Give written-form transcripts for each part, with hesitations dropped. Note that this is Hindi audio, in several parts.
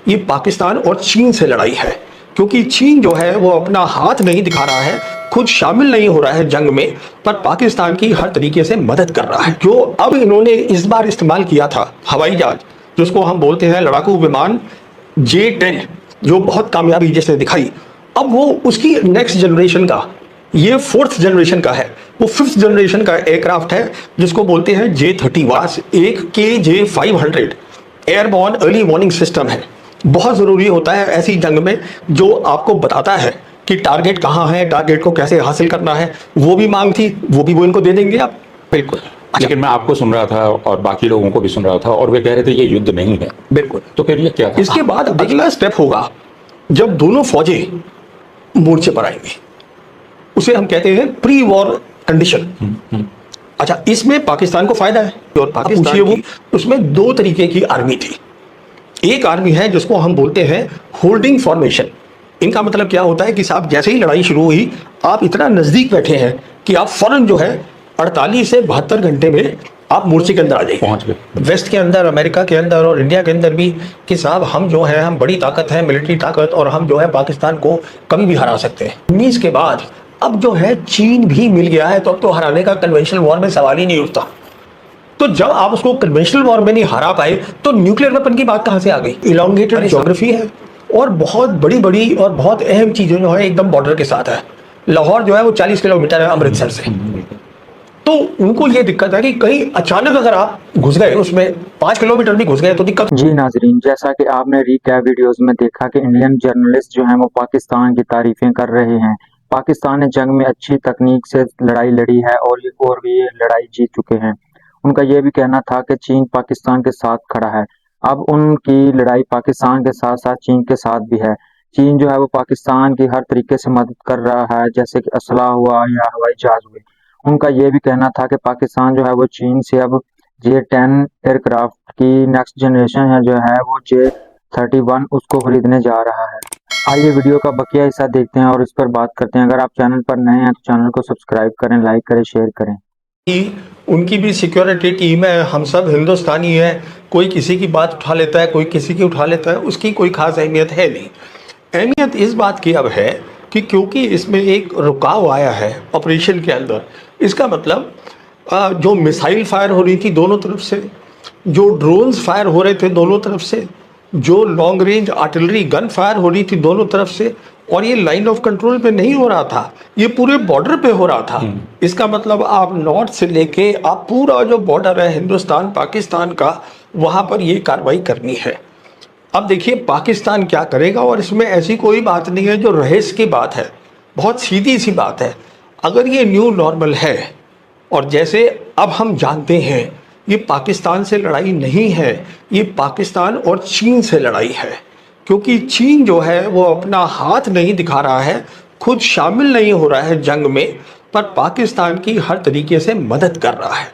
ये पाकिस्तान और चीन से लड़ाई है, क्योंकि चीन जो है वो अपना हाथ नहीं दिखा रहा है, खुद शामिल नहीं हो रहा है जंग में, पर पाकिस्तान की हर तरीके से मदद कर रहा है। जो अब इन्होंने इस बार इस्तेमाल किया था हवाई जहाज, जिसको हम बोलते हैं लड़ाकू विमान J-10, जो बहुत कामयाबी जैसे दिखाई, अब वो उसकी नेक्स्ट जनरेशन का, ये 4th जनरेशन का है, वो 5th जनरेशन का एयरक्राफ्ट है जिसको बोलते हैं J-31। एक KJ-500 airborne early warning system है। बहुत ज़रूरी होता है ऐसी जंग में, जो आपको बताता है कि टारगेट कहाँ है, टारगेट को कैसे हासिल करना है। वो भी मांग थी, वो भी वो इनको दे देंगे आप। बिल्कुल। लेकिन मैं आपको सुन रहा था और बाकी लोगों को भी सुन रहा था और वे कह रहे थे ये युद्ध नहीं है। बिल्कुल। तो फिर ये क्या था? इसके बाद अगला स्टेप होगा जब दोनों फौजें मोर्चे पर आएंगी, उसे हम कहते हैं प्री वॉर कंडीशन। अच्छा, इसमें पाकिस्तान को फायदा है और पाकिस्तान वो उसमें दो तरीके की आर्मी थी। एक आर्मी है जिसको हम बोलते हैं होल्डिंग फॉर्मेशन। इनका मतलब क्या होता है कि साहब जैसे ही लड़ाई शुरू हुई, आप इतना नजदीक बैठे हैं कि आप फौरन जो है 48 से 72 घंटे में आप मोर्चे के अंदर आ जाइए, पहुंच गए। वेस्ट के अंदर, अमेरिका के अंदर और इंडिया के अंदर भी कि साहब हम जो है, हम बड़ी ताकत है, मिलिट्री ताकत, और हम जो है पाकिस्तान को कभी भी हरा सकते हैं। 19 के बाद अब जो है चीन भी मिल गया है, तो अब तो हराने का कन्वेंशनल वॉर में सवाल ही नहीं उठता। तो जब आप उसको कन्वेंशनल वॉर में नहीं हरा पाए, तो न्यूक्लियर वेपन की बात कहां से आ गई? इलॉन्गेटेड ज्योग्राफी है और बहुत बड़ी बड़ी और बहुत अहम चीजें जो है एकदम बॉर्डर के साथ है। लाहौर जो है वो 40 किलोमीटर है अमृतसर से। तो उनको ये दिक्कत है कि कहीं अचानक अगर आप घुस गए, उसमें 5 किलोमीटर भी घुस गए तो दिक्कत। जी नाजरीन, जैसा कि आपने रिकैप वीडियोस में देखा कि इंडियन जर्नलिस्ट जो हैं वो पाकिस्तान की तारीफें कर रहे हैं। पाकिस्तान ने जंग में अच्छी तकनीक से लड़ाई लड़ी है और भी ये लड़ाई जीत चुके हैं। उनका ये भी कहना था कि चीन पाकिस्तान के साथ खड़ा है। अब उनकी लड़ाई पाकिस्तान के साथ साथ चीन के साथ भी है। चीन जो है वो पाकिस्तान की हर तरीके से मदद कर रहा है, जैसे कि असला हुआ या हवाई जहाज हुए। उनका ये भी कहना था कि पाकिस्तान जो है वो चीन से अब J-10 एयरक्राफ्ट की नेक्स्ट जनरेशन है जो है वो J-31 उसको खरीदने जा रहा है। आइए वीडियो का बकिया हिस्सा देखते हैं और इस पर बात करते हैं। अगर आप चैनल पर नए हैं तो चैनल को सब्सक्राइब करें, लाइक करें, शेयर करें। उनकी भी सिक्योरिटी टीम है, हम सब हिंदुस्तानी हैं, कोई किसी की बात उठा लेता है, कोई किसी की उठा लेता है, उसकी कोई खास अहमियत है नहीं। अहमियत इस बात की अब है कि क्योंकि इसमें एक रुकाव आया है ऑपरेशन के अंदर, इसका मतलब जो मिसाइल फायर हो रही थी दोनों तरफ से, जो ड्रोन्स फायर हो रहे थे दोनों तरफ से, जो long range artillery gun fire हो रही थी दोनों तरफ से, और ये लाइन ऑफ कंट्रोल पे नहीं हो रहा था, ये पूरे बॉर्डर पे हो रहा था। इसका मतलब आप नॉर्थ से लेके आप पूरा जो बॉर्डर है हिंदुस्तान पाकिस्तान का, वहाँ पर ये कार्रवाई करनी है। अब देखिए पाकिस्तान क्या करेगा, और इसमें ऐसी कोई बात नहीं है जो रहस्य की बात है, बहुत सीधी सी बात है। अगर ये न्यू नॉर्मल है, और जैसे अब हम जानते हैं ये पाकिस्तान से लड़ाई नहीं है, ये पाकिस्तान और चीन से लड़ाई है, क्योंकि चीन जो है वो अपना हाथ नहीं दिखा रहा है, खुद शामिल नहीं हो रहा है जंग में, पर पाकिस्तान की हर तरीके से मदद कर रहा है।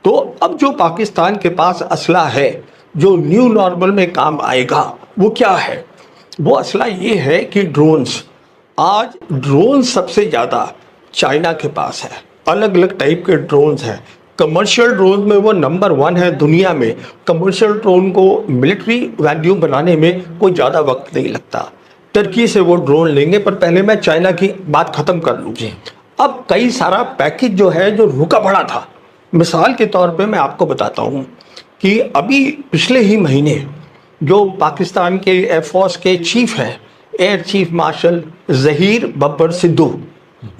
तो अब जो पाकिस्तान के पास असला है जो न्यू नॉर्मल में काम आएगा, वो क्या है? वो असला ये है कि ड्रोन्स, आज ड्रोन सबसे ज़्यादा चाइना के पास है, अलग अलग टाइप के ड्रोन्स हैं। कमर्शियल ड्रोन में वो नंबर 1 है दुनिया में। कमर्शियल ड्रोन को मिलिट्री वैल्यू बनाने में कोई ज़्यादा वक्त नहीं लगता। टर्की से वो ड्रोन लेंगे, पर पहले मैं चाइना की बात ख़त्म कर लूँ। अब कई सारा पैकेज जो है जो रुका पड़ा था, मिसाल के तौर पे मैं आपको बताता हूँ कि अभी पिछले ही महीने जो पाकिस्तान के एयरफोर्स के चीफ हैं, air chief marshal Zaheer Babbar Sidhu,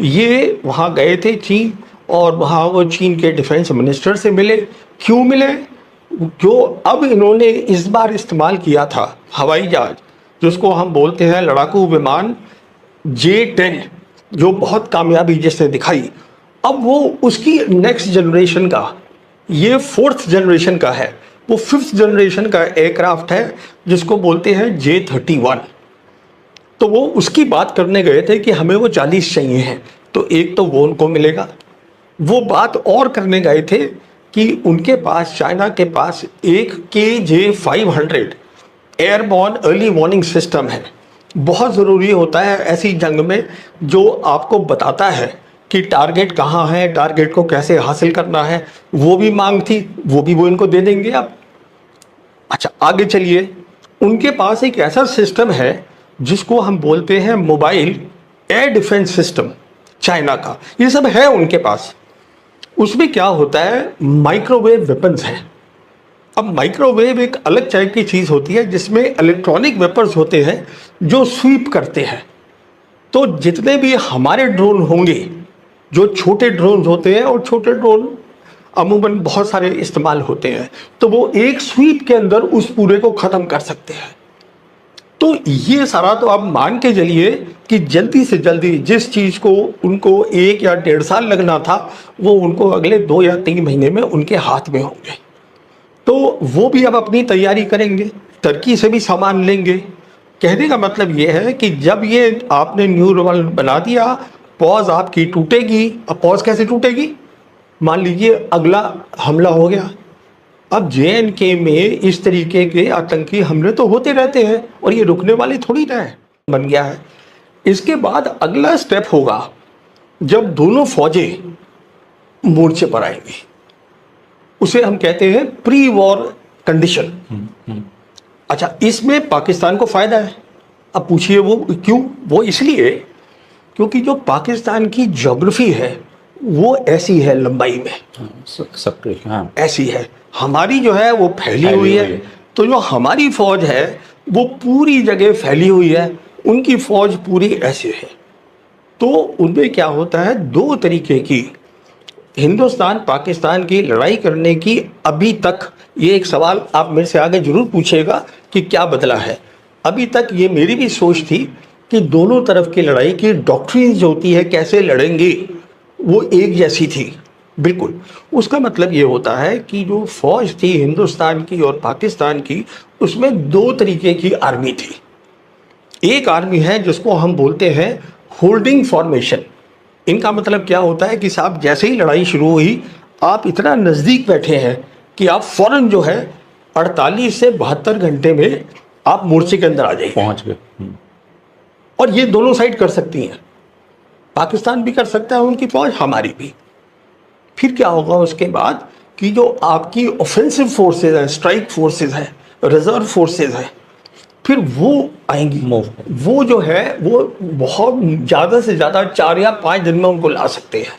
ये वहाँ गए थे चीन, और वहाँ वो चीन के डिफेंस मिनिस्टर से मिले। क्यों मिले? जो अब इन्होंने इस बार इस्तेमाल किया था हवाई जहाज, जिसको हम बोलते हैं लड़ाकू विमान J-10, जो बहुत कामयाबी जैसे दिखाई, अब वो उसकी नेक्स्ट जनरेशन का, ये 4th जनरेशन का है, वो 5th जनरेशन का एयरक्राफ्ट है जिसको बोलते हैं J-31। तो वो उसकी बात करने गए थे कि हमें वो 40 चाहिए हैं, तो एक तो वो उनको मिलेगा। वो बात और करने गए थे कि उनके पास, चाइना के पास एक KJ-500 airborne early warning system है। बहुत ज़रूरी होता है ऐसी जंग में, जो आपको बताता है कि टारगेट कहाँ है, टारगेट को कैसे हासिल करना है। वो भी मांग थी, वो भी वो इनको दे देंगे आप। अच्छा आगे चलिए, उनके पास एक ऐसा सिस्टम है जिसको हम बोलते हैं mobile air defence system, China का। ये सब है उनके पास। उसमें क्या होता है, माइक्रोवेव वेपन्स हैं। अब माइक्रोवेव एक अलग टाइप की चीज़ होती है जिसमें इलेक्ट्रॉनिक वेपन्स होते हैं जो स्वीप करते हैं। तो जितने भी हमारे ड्रोन होंगे, जो छोटे ड्रोन होते हैं, और छोटे ड्रोन अमूमन बहुत सारे इस्तेमाल होते हैं, तो वो एक स्वीप के अंदर उस पूरे को ख़त्म कर सकते हैं। तो ये सारा तो आप मान के चलिए कि जल्दी से जल्दी जिस चीज़ को उनको 1 या 1.5 साल लगना था, वो उनको अगले 2 या 3 महीने में उनके हाथ में होंगे। तो वो भी अब अपनी तैयारी करेंगे, टर्की से भी सामान लेंगे। कहने का मतलब ये है कि जब ये आपने न्यू नॉर्मल बना दिया, पॉज आपकी टूटेगी। अब पॉज कैसे टूटेगी? मान लीजिए अगला हमला हो गया। अब JNK में इस तरीके के आतंकी हमले तो होते रहते हैं और ये रुकने वाले थोड़ी ना है, बन गया है। इसके बाद अगला स्टेप होगा जब दोनों फौजें मोर्चे पर आएंगी, उसे हम कहते हैं प्री वॉर कंडीशन। अच्छा, इसमें पाकिस्तान को फायदा है। अब पूछिए वो क्यों? वो इसलिए क्योंकि जो पाकिस्तान की ज्योग्राफी है वो ऐसी है, लंबाई में सबके हाँ ऐसी है। हमारी जो है वो फैली हुई है। तो जो हमारी फौज है वो पूरी जगह फैली हुई है, उनकी फौज पूरी ऐसे है। तो उनमें क्या होता है, 2 तरीके की हिंदुस्तान पाकिस्तान की लड़ाई करने की अभी तक, ये एक सवाल आप मेरे से आगे जरूर पूछेगा कि क्या बदला है। अभी तक ये मेरी भी सोच थी कि दोनों तरफ की लड़ाई की डॉक्ट्रिन जो होती है, कैसे लड़ेंगे, वो एक जैसी थी बिल्कुल। उसका मतलब ये होता है कि जो फौज थी हिंदुस्तान की और पाकिस्तान की, उसमें 2 तरीके की आर्मी थी। एक आर्मी है जिसको हम बोलते हैं होल्डिंग फॉर्मेशन। इनका मतलब क्या होता है कि साहब जैसे ही लड़ाई शुरू हुई, आप इतना नज़दीक बैठे हैं कि आप फौरन जो है 48 से 72 घंटे में आप मोर्चे के अंदर आ जाइए, पहुंच गए। और ये दोनों साइड कर सकती हैं। पाकिस्तान भी कर सकता है, उनकी फौज, हमारी भी। फिर क्या होगा उसके बाद कि जो आपकी ऑफेंसिव फोर्सेज है, स्ट्राइक फोर्सेज है, रिजर्व फोर्सेज है, फिर वो आएंगी। वो जो है वो बहुत ज़्यादा से ज़्यादा 4 या 5 दिन में उनको ला सकते हैं।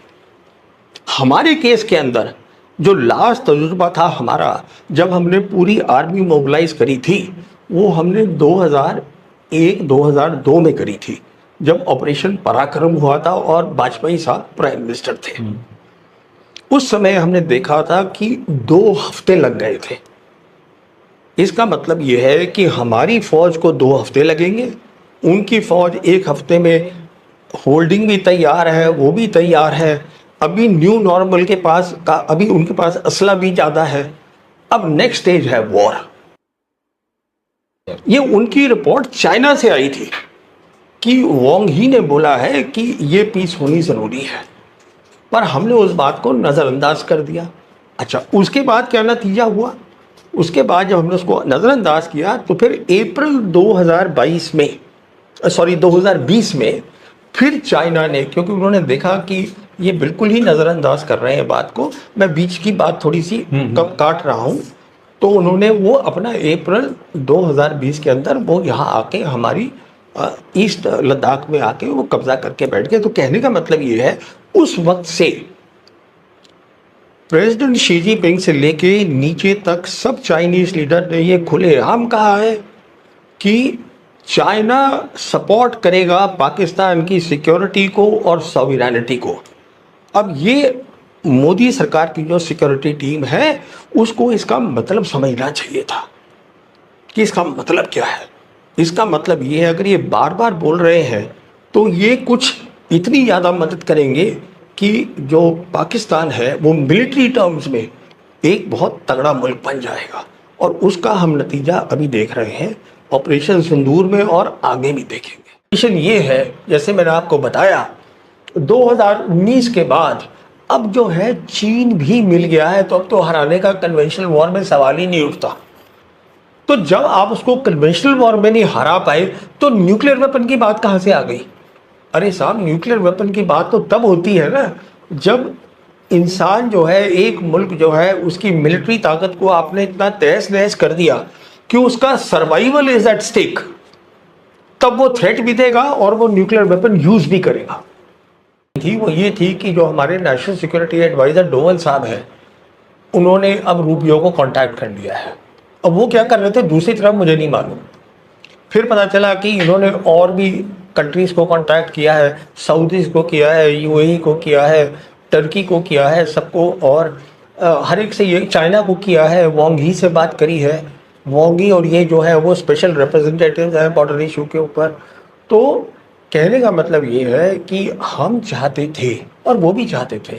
हमारे केस के अंदर जो लास्ट तजुर्बा था हमारा, जब हमने पूरी आर्मी मोबिलाइज करी थी, वो हमने 2001-2002 में करी थी, जब ऑपरेशन पराक्रम हुआ था और वाजपेयी साहब प्राइम मिनिस्टर थे। उस समय हमने देखा था कि 2 हफ्ते लग गए थे। इसका मतलब ये है कि हमारी फौज को 2 हफ्ते लगेंगे, उनकी फौज 1 हफ्ते में होल्डिंग भी तैयार है, वो भी तैयार है। अभी न्यू नॉर्मल के पास का, अभी उनके पास असला भी ज़्यादा है। अब नेक्स्ट स्टेज है वॉर। ये उनकी रिपोर्ट चाइना से आई थी कि वांग ही ने बोला है कि ये पीस होनी ज़रूरी है, पर हमने उस बात को नज़रअंदाज कर दिया। अच्छा, उसके बाद क्या नतीजा हुआ? उसके बाद जब हमने उसको नज़रअंदाज किया तो फिर अप्रैल 2022 में, सॉरी 2020 में, फिर चाइना ने, क्योंकि उन्होंने देखा कि ये बिल्कुल ही नज़रअंदाज कर रहे हैं बात को, मैं बीच की बात थोड़ी सी कम काट रहा हूँ, तो उन्होंने वो अपना अप्रैल 2020 के अंदर वो यहाँ आके हमारी ईस्ट लद्दाख में आके वो कब्जा करके बैठ गए। तो कहने का मतलब ये है, उस वक्त से प्रेसिडेंट शी जिनपिंग से लेके नीचे तक सब चाइनीज लीडर ने ये खुलेआम कहा है कि चाइना सपोर्ट करेगा पाकिस्तान की सिक्योरिटी को और सॉवरेनिटी को। अब ये मोदी सरकार की जो सिक्योरिटी टीम है उसको इसका मतलब समझना चाहिए था कि इसका मतलब क्या है। इसका मतलब ये है, अगर ये बार बार बोल रहे हैं तो ये कुछ इतनी ज़्यादा मदद करेंगे कि जो पाकिस्तान है वो मिलिट्री टर्म्स में एक बहुत तगड़ा मुल्क बन जाएगा, और उसका हम नतीजा अभी देख रहे हैं ऑपरेशन सिंदूर में, और आगे भी देखेंगे। मिशन ये है, जैसे मैंने आपको बताया, 2019 के बाद अब जो है चीन भी मिल गया है, तो अब तो हराने का कन्वेंशनल वॉर में सवाल ही नहीं उठता। तो जब आप उसको कन्वेंशनल वॉर में नहीं हरा पाए तो न्यूक्लियर वेपन की बात कहाँ से आ गई? अरे साहब, न्यूक्लियर वेपन की बात तो तब होती है ना जब इंसान जो है, एक मुल्क जो है, उसकी मिलिट्री ताकत को आपने इतना तहस नहस कर दिया कि उसका सर्वाइवल इज एट स्टेक, तब वो थ्रेट भी देगा और वो न्यूक्लियर वेपन यूज भी करेगा। वो ये थी कि जो हमारे नेशनल सिक्योरिटी एडवाइजर डोवल साहब हैं, उन्होंने अब रूबियो को कांटेक्ट कर लिया है। अब वो क्या कर रहे थे दूसरी तरफ मुझे नहीं मालूम। फिर पता चला कि इन्होंने और भी कंट्रीज़ को कांटेक्ट किया है, सऊदीज़ को किया है, यूएई को किया है, टर्की को किया है, सबको, और हर एक से, ये चाइना को किया है, वांग ही से बात करी है। वांग ही और ये जो है वो स्पेशल रिप्रेजेंटेटिव हैं बॉर्डर इशू के ऊपर। तो कहने का मतलब ये है कि हम चाहते थे और वो भी चाहते थे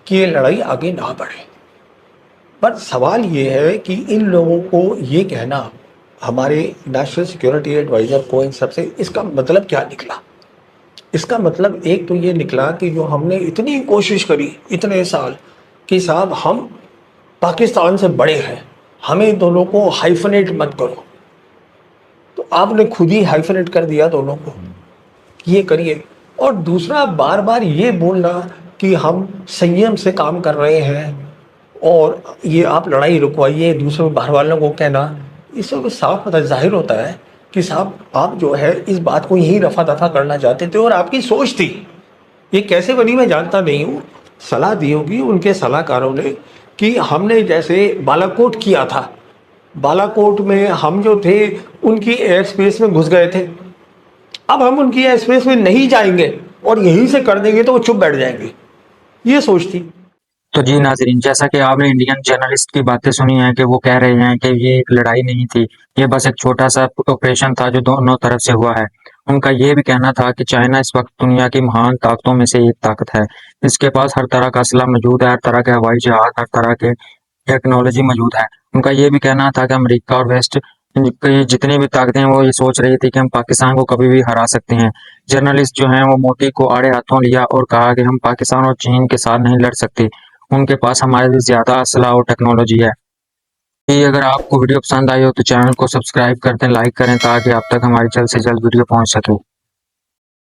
कि ये लड़ाई आगे ना बढ़े, पर सवाल ये है कि इन लोगों को ये कहना, हमारे नेशनल सिक्योरिटी एडवाइज़र को, इन सब से, इसका मतलब क्या निकला? इसका मतलब एक तो ये निकला कि जो हमने इतनी कोशिश करी इतने साल कि साहब हम पाकिस्तान से बड़े हैं, हमें दोनों को हाइफनेट मत करो, तो आपने खुद ही हाइफनेट कर दिया दोनों को, ये करिए। और दूसरा, बार बार ये बोलना कि हम संयम से काम कर रहे हैं और ये आप लड़ाई रुकवाइए, दूसरे बाहर वालों को कहना, इससे साफ पता जाहिर होता है कि साहब आप जो है इस बात को यहीं रफा दफा करना चाहते थे और आपकी सोच थी। ये कैसे बनी मैं जानता नहीं हूँ, सलाह दी होगी उनके सलाहकारों ने कि हमने जैसे बालाकोट किया था, बालाकोट में हम जो थे उनकी एयर स्पेस में घुस गए थे, अब हम उनकी एयर स्पेस में नहीं जाएंगे और यहीं से कर देंगे तो वो चुप बैठ जाएंगे, ये सोच थी। तो जी नाजरीन, जैसा कि आपने इंडियन जर्नलिस्ट की बातें सुनी हैं कि वो कह रहे हैं कि ये एक लड़ाई नहीं थी, ये बस एक छोटा सा ऑपरेशन था जो दोनों तरफ से हुआ है। उनका ये भी कहना था कि चाइना इस वक्त दुनिया की महान ताकतों में से एक ताकत है। इसके पास हर तरह का असला मौजूद है, हर तरह के हवाई जहाज, हर तरह के टेक्नोलॉजी मौजूद है। उनका ये भी कहना था कि अमेरिका और वेस्ट की जितनी भी ताकतें हैं वो ये सोच रही थी कि हम पाकिस्तान को कभी भी हरा सकते हैं। जर्नलिस्ट जो हैं वो मोदी को आड़े हाथों लिया और कहा कि हम पाकिस्तान और चीन के साथ नहीं लड़ सकते, उनके पास हमारे से ज्यादा असला और टेक्नोलॉजी है। कि अगर आपको वीडियो पसंद आई हो तो चैनल को सब्सक्राइब कर दें, लाइक करें ताकि आप तक हमारी जल्द से जल्द वीडियो पहुंच सके।